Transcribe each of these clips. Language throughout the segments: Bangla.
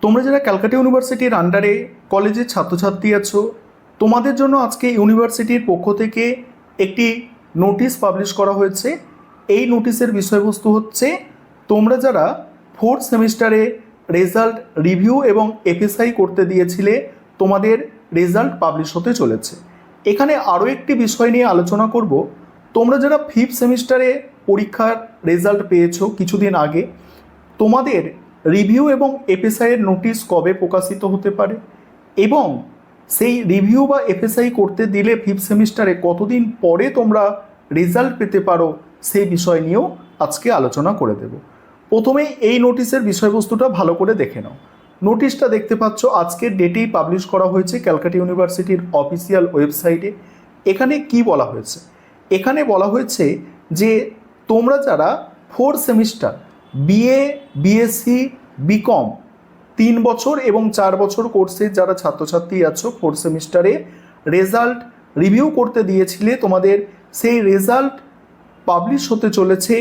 তোমরা যারা ক্যালকাটা ইউনিভার্সিটির আন্ডারে কলেজের ছাত্রছাত্রী আছো, তোমাদের জন্য আজকে ইউনিভার্সিটির পক্ষ থেকে একটি নোটিশ পাবলিশ করা হয়েছে। এই নোটিশের বিষয়বস্তু হচ্ছে, তোমরা যারা ফোর্থ সেমিস্টারে রেজাল্ট রিভিউ এবং এফএসআই করতে দিয়েছিলে, তোমাদের রেজাল্ট পাবলিশ হতে চলেছে। এখানে আরও একটি বিষয় নিয়ে আলোচনা করব। তোমরা যারা ফিফথ সেমিস্টারে পরীক্ষার রেজাল্ট পেয়েছো কিছুদিন আগে, তোমাদের রিভিউ এবং এফএসআইয়ের নোটিশ কবে প্রকাশিত হতে পারে এবং সেই রিভিউ বা এফএসআই করতে দিলে ফিফথ সেমিস্টারে কতদিন পরে তোমরা রেজাল্ট পেতে পারো, সেই বিষয় নিয়েও আজকে আলোচনা করে দেব। প্রথমেই এই নোটিশের বিষয়বস্তুটা ভালো করে দেখে নাও। নোটিশটা দেখতে পাচ্ছ আজকের ডেটেই পাবলিশ করা হয়েছে ক্যালকাটা ইউনিভার্সিটির অফিসিয়াল ওয়েবসাইটে। এখানে কি বলা হয়েছে? এখানে বলা হয়েছে যে তোমরা যারা fourth semester BA, BSc, BCom 3 বছর এবং 4 বছর কোর্সের যারা ছাত্রছাত্রী আছো, ফোর্থ সেমিস্টারে রেজাল্ট রিভিউ করতে দিয়েছিলে, তোমাদের সেই রেজাল্ট পাবলিশ হতে চলেছে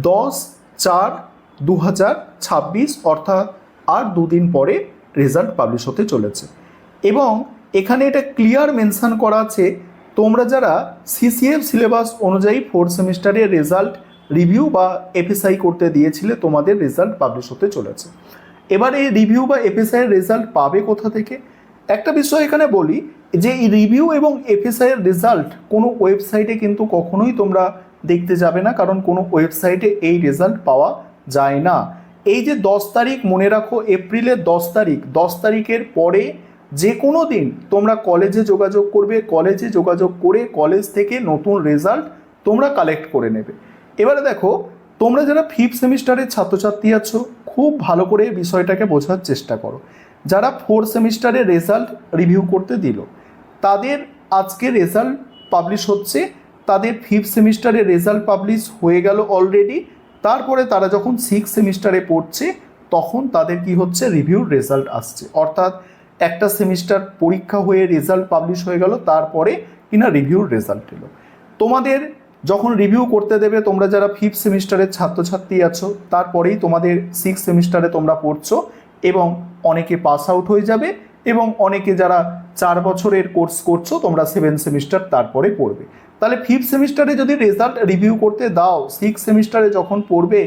10/4/2026, অর্থাৎ আর 2 দিন পরে রেজাল্ট পাবলিশ হতে চলেছে। এবং এখানে এটা ক্লিয়ার মেনশন করা আছে, তোমরা যারা সিসিএফ সিলেবাস অনুযায়ী ফোর্থ সেমিস্টারের রেজাল্ট রিভিউ বা এফএসআই করতে দিয়েছিলে, তোমাদের রেজাল্ট পাবলিশ হতে চলেছে। এবার এই রিভিউ বা এফএসআইয়ের রেজাল্ট পাবে কোথা থেকে? একটা বিষয় এখানে বলি যে এই রিভিউ এবং এফএসআইয়ের রেজাল্ট কোনো ওয়েবসাইটে কিন্তু কখনোই তোমরা দেখতে যাবে না, কারণ কোনো ওয়েবসাইটে এই রেজাল্ট পাওয়া যায় না। এই যে 10 তারিখ, মনে রাখো এপ্রিলের 10 তারিখ, 10 তারিখের পরে যে কোনো দিন তোমরা কলেজে যোগাযোগ করবে, কলেজে যোগাযোগ করে কলেজ থেকে নতুন রেজাল্ট তোমরা কালেক্ট করে নেবে। এবারে দেখো, তোমরা যারা ফিফথ সেমিস্টারের ছাত্রছাত্রী আছো, খুব ভালো করে বিষয়টাকে বোঝার চেষ্টা করো। যারা ফোর্থ সেমিস্টারে রেজাল্ট রিভিউ করতে দিল, তাদের আজকে রেজাল্ট পাবলিশ হচ্ছে। তাদের ফিফথ সেমিস্টারে রেজাল্ট পাবলিশ হয়ে গেল অলরেডি। তারপরে তারা যখন সিক্স সেমিস্টারে পড়ছে, তখন তাদের কি হচ্ছে, রিভিউর রেজাল্ট আসছে। অর্থাৎ একটা সেমিস্টার পরীক্ষা হয়ে রেজাল্ট পাবলিশ হয়ে গেল, তারপরে কিনা রিভিউর রেজাল্ট এলো। তোমাদের যখন রিভিউ করতে দেবে, তোমরা যারা ফিফথ সেমিস্টারের ছাত্রছাত্রী আছো, তারপরেই তোমাদের সিক্স সেমিস্টারে তোমরা পড়ছো এবং অনেকে পাস আউট হয়ে যাবে এবং অনেকে যারা 4 বছরের কোর্স করছো, তোমরা 7 সেমিস্টার তারপরে পড়বে। তাহলে ফিফথ সেমিস্টারে যদি রেজাল্ট রিভিউ করতে দাও, সিক্স সেমিস্টারে যখন পড়বে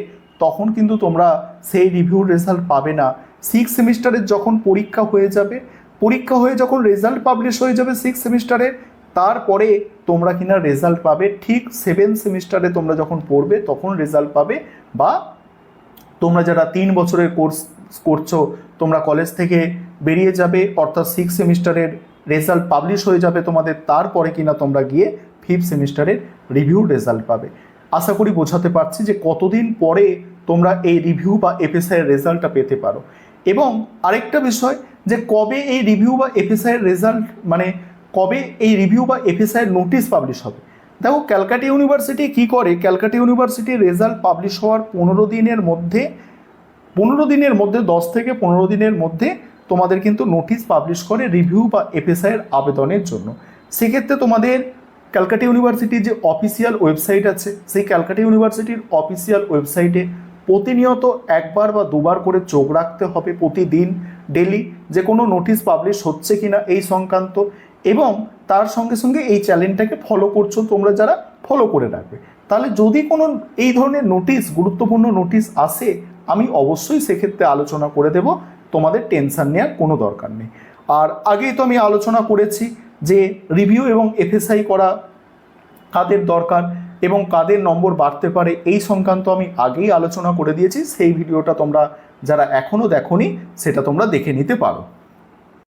তখন কিন্তু তোমরা সেই রিভিউর রেজাল্ট পাবে না। সিক্স সেমিস্টারের যখন পরীক্ষা হয়ে যাবে, পরীক্ষা হয়ে যখন রেজাল্ট পাবলিশ হয়ে যাবে সিক্স সেমিস্টারের, তারপরে তোমরা কিনা রেজাল্ট পাবে ঠিক 7 সেমিস্টারে তোমরা যখন পড়বে তখন রেজাল্ট পাবে। বা তোমরা যারা 3 বছরের কোর্স করছো, তোমরা কলেজ থেকে বেরিয়ে যাবে, অর্থাৎ সিক্স সেমিস্টারের রেজাল্ট পাবলিশ হয়ে যাবে তোমাদের, তারপরে কিনা তোমরা গিয়ে ফিফথ সেমিস্টারের রিভিউ রেজাল্ট পাবে। আশা করি বোঝাতে পারছি যে কতদিন পরে তোমরা এই রিভিউ বা এফএসআইয়ের রেজাল্টটা পেতে পারো। এবং আরেকটা বিষয়, যে কবে এই রিভিউ বা এফএসআইয়ের রেজাল্ট, মানে কবে এই রিভিউ বা এফএসআইয়ের নোটিশ পাবলিশ হবে। দেখো, ক্যালকাটা ইউনিভার্সিটি কি করে, ক্যালকাটা ইউনিভার্সিটির রেজাল্ট পাবলিশ হওয়ার 15 দিনের মধ্যে 10 থেকে 15 দিনের মধ্যে তোমাদের কিন্তু নোটিশ পাবলিশ করে রিভিউ বা এফএসআইয়ের আবেদনের জন্য। সেক্ষেত্রে তোমাদের ক্যালকাটা ইউনিভার্সিটির যে অফিসিয়াল ওয়েবসাইট আছে, সেই ক্যালকাটা ইউনিভার্সিটির অফিসিয়াল ওয়েবসাইটে প্রতিনিয়ত 1 বার বা 2 বার করে চোখ রাখতে হবে, প্রতিদিন ডেলি, যে কোনো নোটিশ পাবলিশ হচ্ছে কিনা এই সংক্রান্ত। এবং তার সঙ্গে সঙ্গে এই চ্যানেলটাকে ফলো করছো তোমরা, যারা ফলো করে রাখবে, তাহলে যদি কোনো এই ধরনের নোটিশ, গুরুত্বপূর্ণ নোটিশ আসে, আমি অবশ্যই সেক্ষেত্রে আলোচনা করে দেব। তোমাদের টেনশন নেওয়ার কোনো দরকার নেই। আর আগেই তো আমি আলোচনা করেছি যে রিভিউ এবং এফএসআই করা কাদের দরকার এবং কাদের নম্বর বাড়তে পারে, এই সংক্রান্ত আমি আগেই আলোচনা করে দিয়েছি। সেই ভিডিওটা তোমরা যারা এখনও দেখোনি, সেটা তোমরা দেখে নিতে পারো।